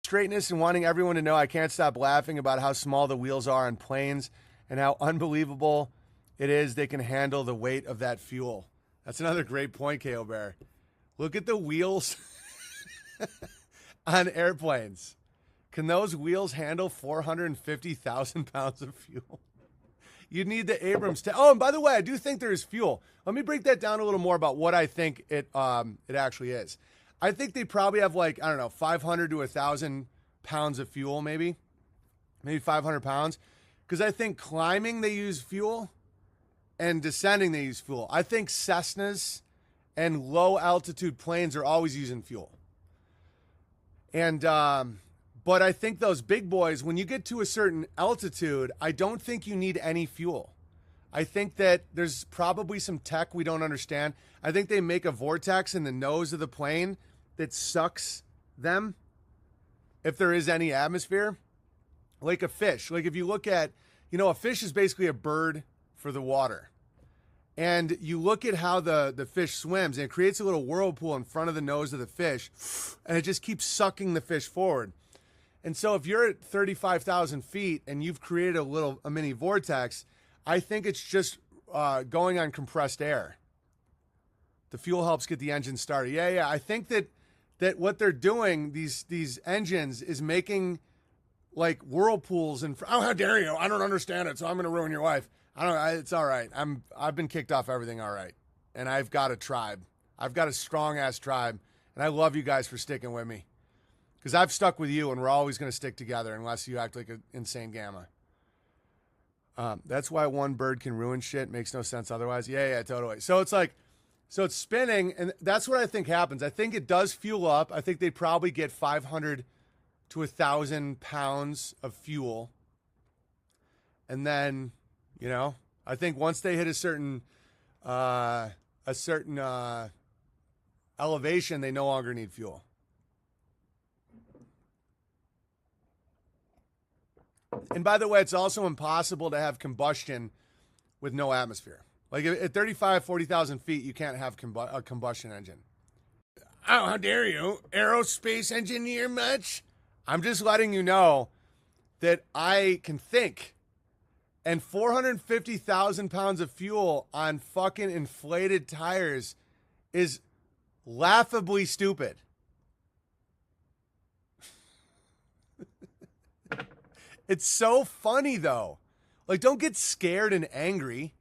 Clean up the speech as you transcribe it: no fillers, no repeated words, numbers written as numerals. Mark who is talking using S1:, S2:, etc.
S1: Straightness and wanting everyone to know I can't stop laughing about how small the wheels are on planes and how unbelievable it is they can handle the weight of that fuel. That's another great point, KO Bear. Look at the wheels on airplanes. Can those wheels handle 450,000 pounds of fuel? You'd need the Abrams Oh, and by the way, I do think there is fuel. Let me break that down a little more about what I think it actually is. I think they probably have, like, I don't know, 500 to 1,000 pounds of fuel, maybe 500 pounds. Because I think climbing they use fuel and descending they use fuel. I think Cessnas and low altitude planes are always using fuel. And but I think those big boys, when you get to a certain altitude, I don't think you need any fuel. I think that there's probably some tech we don't understand. I think they make a vortex in the nose of the plane that sucks them if there is any atmosphere. Like a fish. Like if you look at, a fish is basically a bird for the water. And you look at how the fish swims, and it creates a little whirlpool in front of the nose of the fish, and it just keeps sucking the fish forward. And so if you're at 35,000 feet and you've created a mini vortex, I think it's just going on compressed air. The fuel helps get the engine started. Yeah. I think that what they're doing, these engines, is making like whirlpools. And oh, how dare you? I don't understand it, so I'm going to ruin your life. It's all right. I've been kicked off everything all right, and I've got a tribe. I've got a strong ass tribe, and I love you guys for sticking with me. Because I've stuck with you, and we're always going to stick together unless you act like an insane gamma. That's why one bird can ruin shit. Makes no sense otherwise. Yeah, totally. So it's it's spinning, and that's what I think happens. I think it does fuel up. I think they probably get 500 to 1,000 pounds of fuel. And then, I think once they hit a certain elevation, they no longer need fuel. And by the way, it's also impossible to have combustion with no atmosphere. Like at 35, 40,000 feet, you can't have a combustion engine. Oh, how dare you? Aerospace engineer much? I'm just letting you know that I can think. And 450,000 pounds of fuel on fucking inflated tires is laughably stupid. It's so funny, though. Like, don't get scared and angry.